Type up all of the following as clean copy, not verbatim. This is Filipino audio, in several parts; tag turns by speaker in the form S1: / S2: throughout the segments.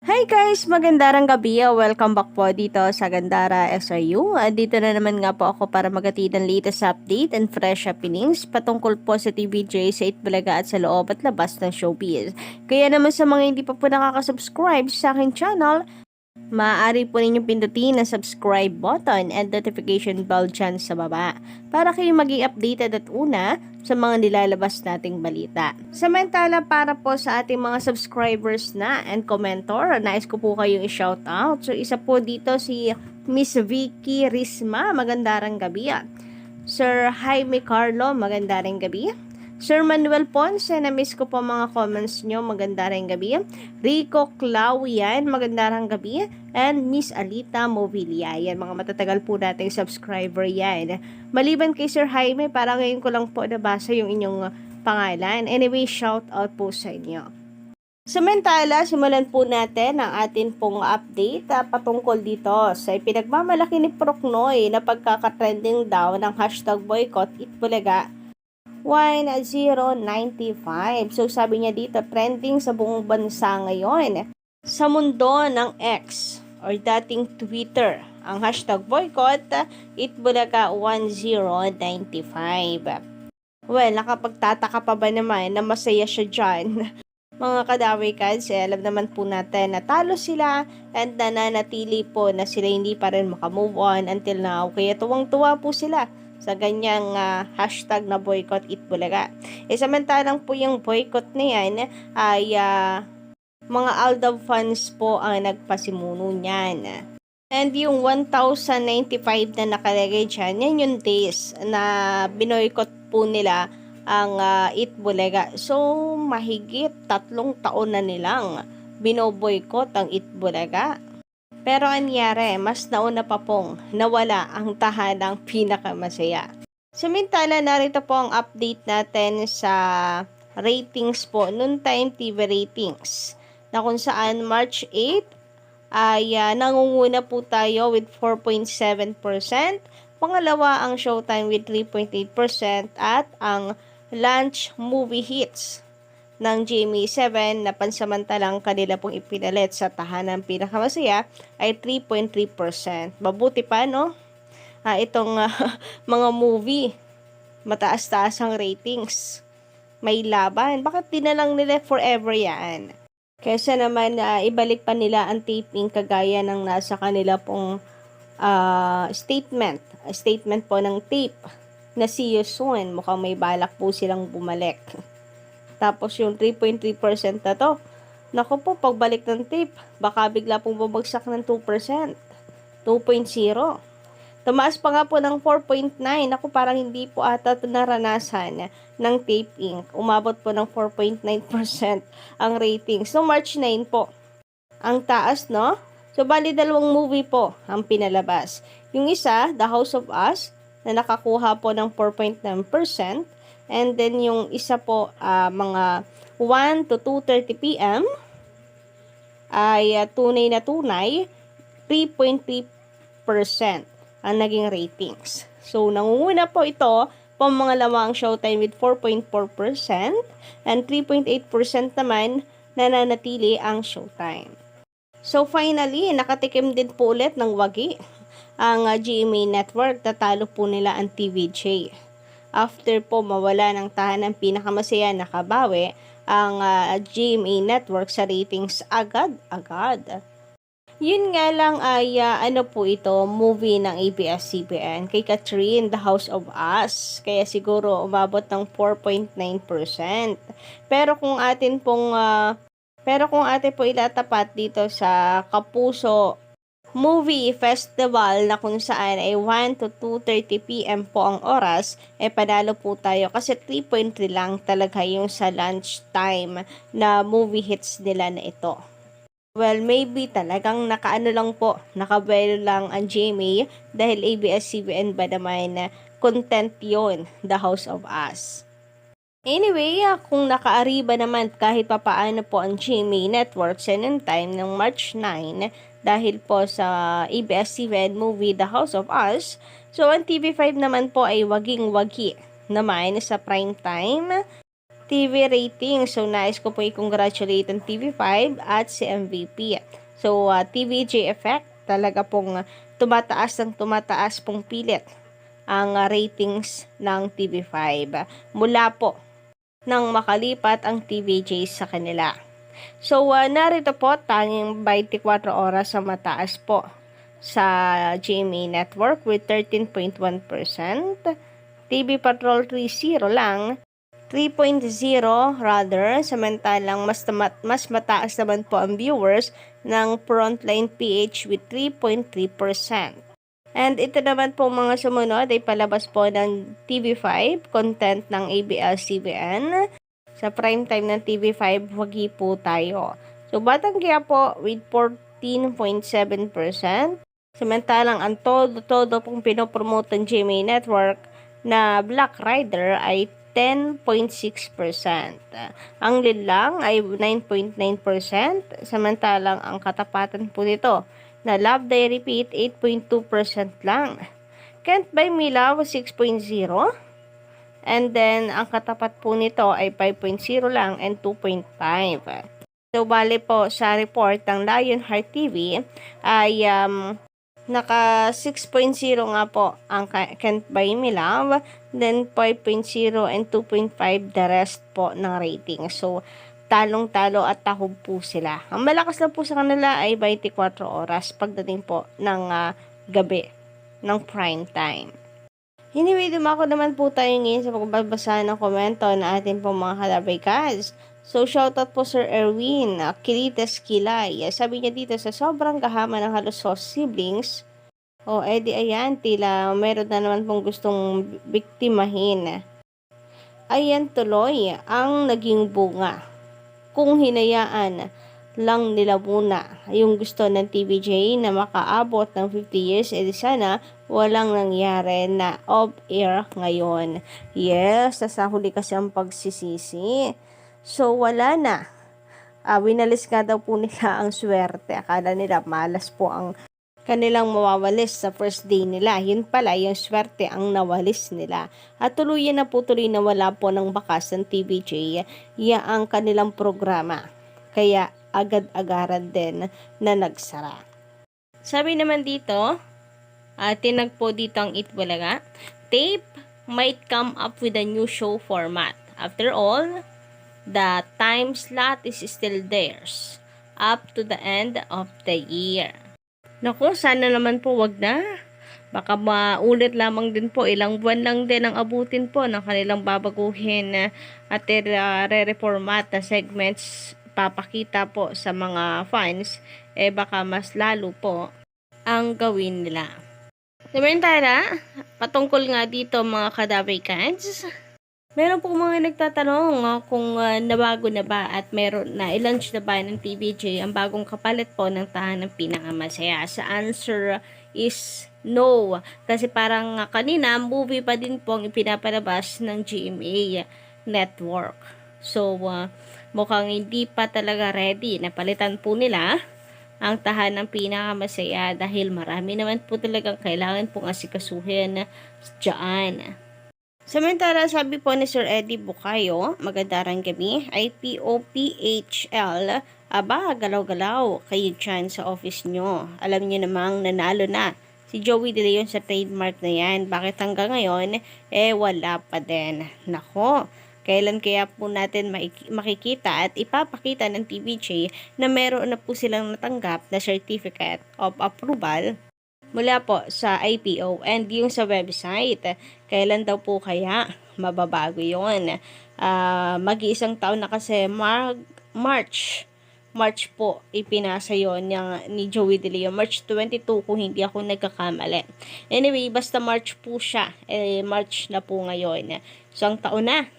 S1: Hi guys! Magandang gabi. Welcome back po dito sa Gandara SRU. Dito na naman nga po ako para magatid ng latest update and fresh happenings patungkol po sa TVJ sa Itbulaga at sa loob at labas ng showbiz. Kaya naman sa mga hindi pa po nakaka-subscribe sa aking channel, maaari po ninyong pindutin ang subscribe button and notification bell dyan sa baba para kayo maging updated at una sa mga nilalabas nating balita. Samantala para po sa ating mga subscribers na and commentor, nais ko po kayong i-shoutout. So isa po dito si Miss Vicky Risma, magandang gabi. Sir Jaime Carlo, magandang gabi. Sir Manuel Ponce, na-miss ko po mga comments nyo. Maganda rin gabi. Rico Clauyan, maganda rin gabi. And Miss Alita Mobilia, yan. Mga matatagal po nating subscriber yan. Maliban kay Sir Jaime, para ngayon ko lang po nabasa yung inyong pangalan. Anyway, shout out po sa inyo. Samantala, simulan po natin ang atin pong update patungkol dito sa pinagmamalaki ni Procnoy na pagkakatrending daw ng hashtag boycott Itbulaga 1095. So sabi niya dito, trending sa buong bansa ngayon. Sa mundo ng X or dating Twitter, ang hashtag boycott Itbulaga 1095. Well, nakapagtataka pa ba naman na masaya siya dyan? Mga kadaway kasi alam naman po natin na talo sila and nananatili po na sila hindi pa rin makamove on until now. Kaya tuwang-tuwa po sila sa ganyang hashtag na boycott Itbulaga. Samantalang po yung boycott na yan ay mga Aldab fans po ang nagpasimuno niyan. And yung 1,095 na nakalagay dyan, yan yung days na binoycott po nila ang Itbulaga. So, mahigit 3 taon na nilang binoboycott ang Itbulaga. Pero anyari, mas nauna pa pong nawala ang tahanang pinakamasaya. Samantala, narito po ang update natin sa ratings po, Noontime TV ratings, na kung saan March 8 ay nangunguna po tayo with 4.7%, pangalawa ang Showtime with 3.8%, at ang Lunch Movie Hits ng GMA7 na pansamantalang kanila pong ipinalit sa tahanang pinakamasaya ay 3.3%. Mabuti pa, no? Itong mga movie, mataas-taas ang ratings. May laban. Bakit di na lang nila forever yan? Kaysa naman ibalik pa nila ang taping kagaya ng nasa kanila pong statement. Statement po ng tape na see you soon. Mukhang may balak po silang bumalik. Tapos yung 3.3% na to, naku po, pagbalik ng tape, baka bigla pong bumagsak ng 2%. 2.0. Tumaas pa nga po ng 4.9. Naku, parang hindi po ata ito naranasan ng Tape Inc. Umabot po ng 4.9% ang rating. So, March 9 po. Ang taas, no? So, bali 2 movie po ang pinalabas. Yung isa, The House of Us, na nakakuha po ng 4.9%. And then yung isa po mga 1 to 2:30 p.m. ay tunay na tunay 3.3% ang naging ratings. So nangunguna po ito pangalawa ang Showtime with 4.4% and 3.8% naman nananatili ang Showtime. So finally, nakatikim din po ulit ng wagi ang GMA Network. Tatalo po nila ang TVJ. After po mawala ng tahanang pinakamasaya, nakabawi ang GMA Network sa ratings agad-agad. Yun nga lang ay ano po ito, movie ng ABS-CBN kay Catherine, The House of Us. Kaya siguro umabot ng 4.9%. Pero kung atin po ilatapat dito sa Kapuso Movie Festival na kung saan ay 1 to 2:30 p.m. po ang oras, panalo po tayo kasi 3.3 lang talaga yung sa lunchtime na movie hits nila na ito. Well, maybe talagang nakaano lang po, nakabelo lang ang GMA dahil ABS-CBN ba naman content yon, The House of Us. Anyway, kung nakaariba naman kahit papaano po ang GMA Network sa time ng March 9 dahil po sa ABS-CBN movie The House of Us, so ang TV5 naman po ay waging-wagi naman sa prime time TV rating. So, nais ko po i-congratulate ang TV5 at si MVP. So, TVJ effect, talaga pong tumataas ng tumataas pong pilit ang ratings ng TV5. Mula po nang makalipat ang TVJ sa kanila. So, narito po, tanging 24 oras ang mataas po sa GMA Network with 13.1%. TV Patrol 3.0 lang, 3.0 rather, samantalang mas mataas naman po ang viewers ng Frontline PH with 3.3%. And ito naman po mga sumunod ay palabas po ng TV5, content ng ABS-CBN. Sa prime time ng TV5, wagi po tayo. So, Batang Quiapo with 14.7%. Samantalang ang todo pong pinopromote ng GMA Network na Black Rider ay 10.6%. Ang Linlang ay 9.9%. Samantalang ang katapatan po nito na Love Day Repeat 8.2% lang. Can't Buy Me Love 6.0%. And then, ang katapat po nito ay 5.0 lang and 2.5. So, bale po sa report ng Lionheart TV ay naka 6.0 nga po ang Can't Buy Me Love, then 5.0 and 2.5 the rest po ng rating. So, talong-talo at tahob po sila. Ang malakas lang po sa kanila ay 24 oras pagdating po ng gabi ng prime time. Anyway, dumako naman po tayo ngayon sa pagbabasa ng komento na ating pong mga kalabay-kads. So, shoutout po Sir Erwin, Kilitas Kilay. Sabi niya dito, sa sobrang gahama ng halos siblings, edi ayan, tila meron na naman pong gustong biktimahin. Ayan tuloy ang naging bunga. Kung hinayaan lang nila muna yung gusto ng TVJ na makaabot ng 50 years, edi sana walang nangyari na off-air ngayon. Yes, sa huli kasi ang pagsisisi. So, wala na. Winalis nga daw po nila ang swerte. Akala nila malas po ang kanilang mawawalis sa first day nila. Yun pala, yung swerte ang nawalis nila. At tuloy na wala po ng bakas ng TVJ ang kanilang programa. Kaya agad-agaran din na nagsara. Sabi naman dito, tinagpo dito ang Itbulaga, Tape might come up with a new show format. After all, the time slot is still theirs up to the end of the year. Naku, sana naman po wag na. Baka maulit lamang din po, ilang buwan lang din ang abutin po ng kanilang babaguhin at re-reformat na segments papakita po sa mga fans, baka mas lalo po ang gawin nila. Samantala, patungkol nga dito mga kadabay cans, meron po mga nagtatanong kung nabago na ba at meron na i-launch na ba ng TVJ ang bagong kapalit po ng tahanang pinakamasaya. Sa answer is no. Kasi parang kanina, movie pa din po ang ipinapalabas ng GMA Network. So, mukhang hindi pa talaga ready na palitan po nila ang tahanang pinakamasaya dahil marami naman po talagang kailangan pong asikasuhin dyan. Samantala, sabi po ni Sir Eddie Bukayo, magandang gabi, IPOPHL, galaw-galaw kayo dyan sa office nyo. Alam nyo namang nanalo na si Joey De Leon sa trademark na yan. Bakit hanggang ngayon, wala pa din. Nako, kailan kaya po natin makikita at ipapakita ng TVJ na meron na po silang natanggap na Certificate of Approval mula po sa IPO and yung sa website. Kailan daw po kaya mababago yun? Mag-iisang taon na kasi March po ipinasa yon ni Joey De Leon. March 22 kung hindi ako nagkakamali. Anyway, basta March po siya. March na po ngayon. So, ang taon na.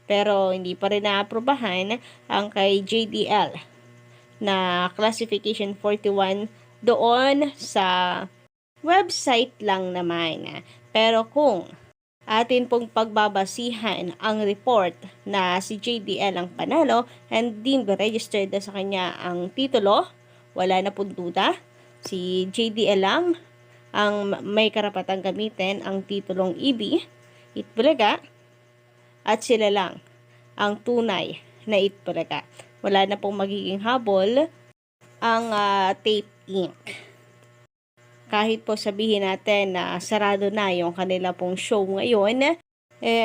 S1: Pero hindi pa rin naaprobahan ang kay JDL na classification 41 doon sa website lang naman. Pero kung atin pong pagbabasihan ang report na si JDL ang panalo and deemed registered na sa kanya ang titulo, wala na pong duda. Si JDL lang ang may karapatang gamitin ang titulong EB, Itbulaga, at sila lang ang tunay na Itbulaga. Wala na pong magiging habol ang Tape Inc. Kahit po sabihin natin na sarado na yung kanila pong show ngayon,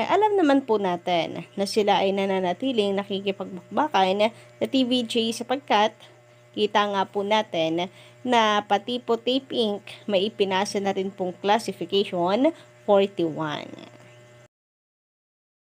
S1: alam naman po natin na sila ay nananatiling nakikipagbakbakan na TVJ sapagkat kita nga po natin na pati po Tape Inc. may ipinasa na rin pong classification 41.